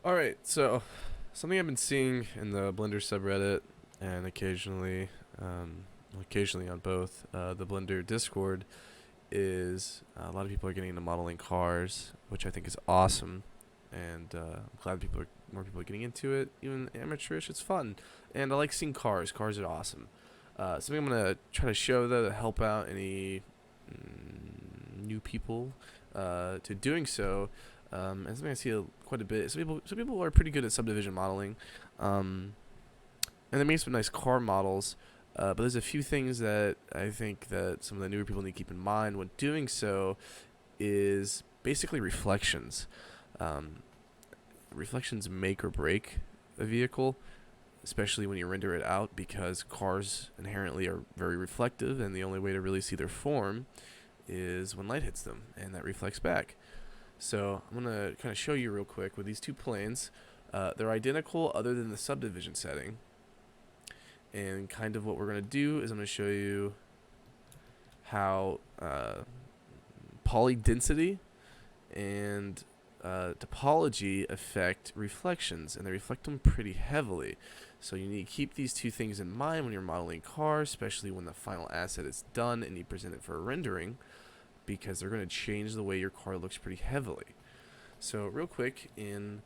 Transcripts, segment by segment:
All right, so something I've been seeing in the Blender subreddit and occasionally on both the Blender Discord is a lot of people are getting into modeling cars, which I think is awesome, and I'm glad more people are getting into it. Even amateurish, it's fun, and I like seeing cars. Cars are awesome. Something I'm gonna try to show though to help out any new people to doing so. And something I see quite a bit. Some people are pretty good at subdivision modeling, and they make some nice car models. But there's a few things that I think that some of the newer people need to keep in mind when doing so. Is basically reflections. Um, Reflections make or break a vehicle, especially when you render it out, because cars inherently are very reflective, and the only way to really see their form is when light hits them, and that reflects back. So I'm going to kind of show you real quick with these two planes. They're identical other than the subdivision setting. And kind of what we're going to do is I'm going to show you how poly density and topology affect reflections, and they reflect them pretty heavily. So you need to keep these two things in mind when you're modeling cars, especially when the final asset is done and you present it for a rendering, because they're going to change the way your car looks pretty heavily. So real quick, in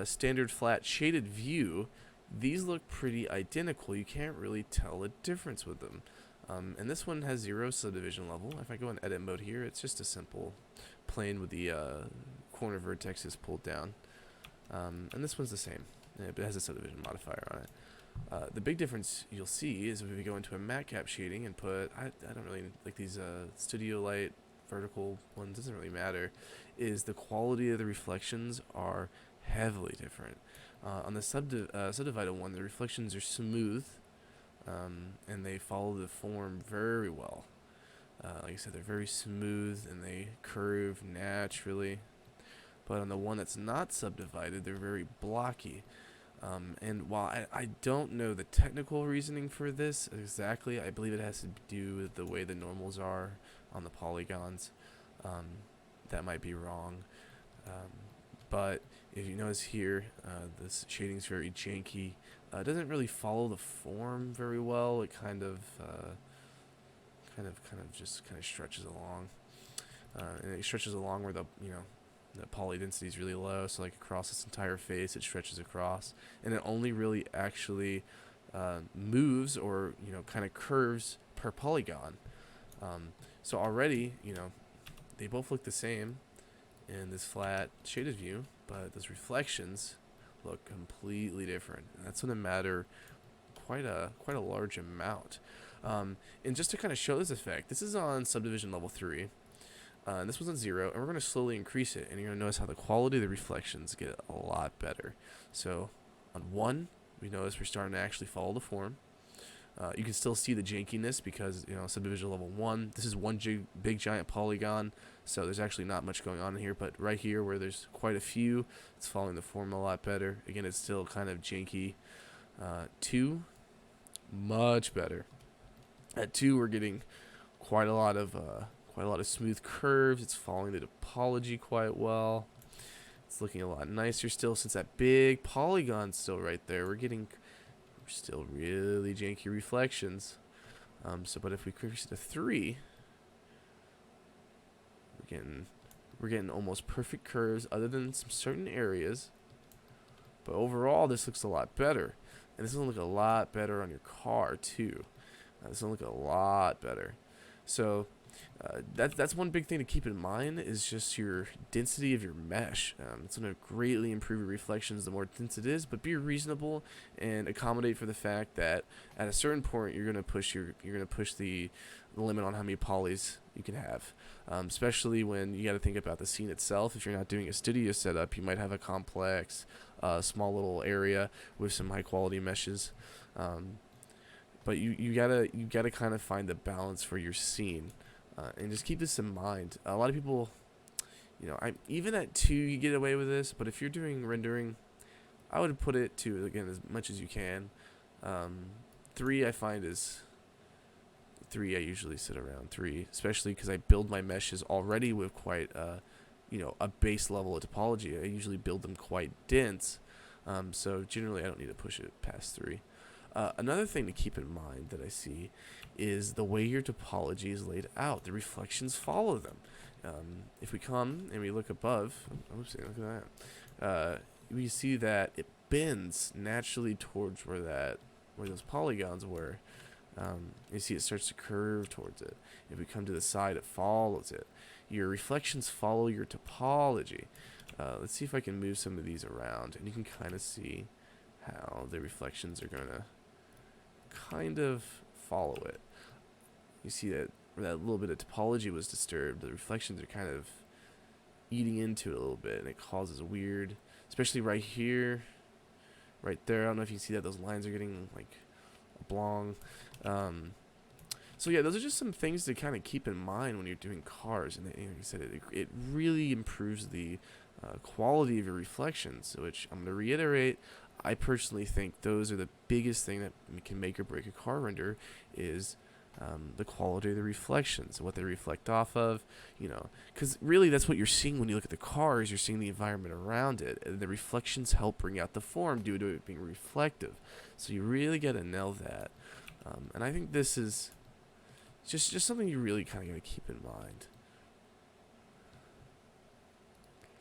standard flat shaded view, these look pretty identical. You can't really tell a difference with them. And this one has 0 subdivision level. If I go in edit mode here, it's just a simple plane with the corner vertexes pulled down. And this one's the same. It has a subdivision modifier on it. The big difference you'll see is if we go into a matte cap shading and put, I don't really like these studio light vertical ones, doesn't really matter, is the quality of the reflections are heavily different. On the subdivided one, the reflections are smooth, and they follow the form very well. Like I said, they're very smooth and they curve naturally. But on the one that's not subdivided, they're very blocky. And while I don't know the technical reasoning for this exactly, I believe it has to do with the way the normals are on the polygons. Um, that might be wrong. Um, but if you notice here, this shading's very janky. It doesn't really follow the form very well. It kind of stretches along, and it stretches along where the poly density is really low. So like across this entire face, it stretches across, and it only really actually moves or kind of curves per polygon. So already they both look the same in this flat shaded view, but those reflections look completely different. And that's going to matter quite a large amount. And just to kind of show this effect, this is on subdivision level 3. And this one's on 0, and we're going to slowly increase it, and you're going to notice how the quality of the reflections get a lot better. So on 1, we notice we're starting to actually follow the form. You can still see the jankiness because subdivision level 1, this is one big giant polygon, so there's actually not much going on in here. But right here where there's quite a few, it's following the form a lot better. Again, it's still kind of janky. 2, much better. At 2, we're getting quite a lot of smooth curves. It's following the topology quite well. It's looking a lot nicer still, since that big polygon's still right there. We're still really janky reflections. But if we increase it to 3, we're getting almost perfect curves, other than some certain areas. But overall, this looks a lot better, and this will look a lot better on your car too. This will look a lot better. So that's one big thing to keep in mind, is just your density of your mesh. It's going to greatly improve your reflections the more dense it is, but be reasonable and accommodate for the fact that at a certain point you're going to push the limit on how many polys you can have. Especially when you got to think about the scene itself. If you're not doing a studio setup, you might have a complex, small little area with some high quality meshes. But you gotta kind of find the balance for your scene, and just keep this in mind. A lot of people, I even at 2 you get away with this, but if you're doing rendering, I would put it to, again, as much as you can. 3 I find is 3. I usually sit around 3, especially because I build my meshes already with quite a base level of topology. I usually build them quite dense, so generally I don't need to push it past 3. Another thing to keep in mind that I see is the way your topology is laid out. The reflections follow them. If we come and we look above, oops, look at that. We see that it bends naturally towards where those polygons were. You see it starts to curve towards it. If we come to the side, it follows it. Your reflections follow your topology. Let's see if I can move some of these around, and you can kind of see how the reflections are going to kind of follow it. You see that where that little bit of topology was disturbed, the reflections are kind of eating into it a little bit, and it causes weird, especially right here, right there. I don't know if you can see that those lines are getting like oblong. So yeah, those are just some things to kind of keep in mind when you're doing cars, and like I said, it really improves the quality of your reflections, which I'm going to reiterate. I personally think those are the biggest thing that can make or break a car render is the quality of the reflections, what they reflect off of, because really that's what you're seeing when you look at the cars. You're seeing the environment around it, and the reflections help bring out the form due to it being reflective. So you really got to nail that, and I think this is just something you really kind of got to keep in mind.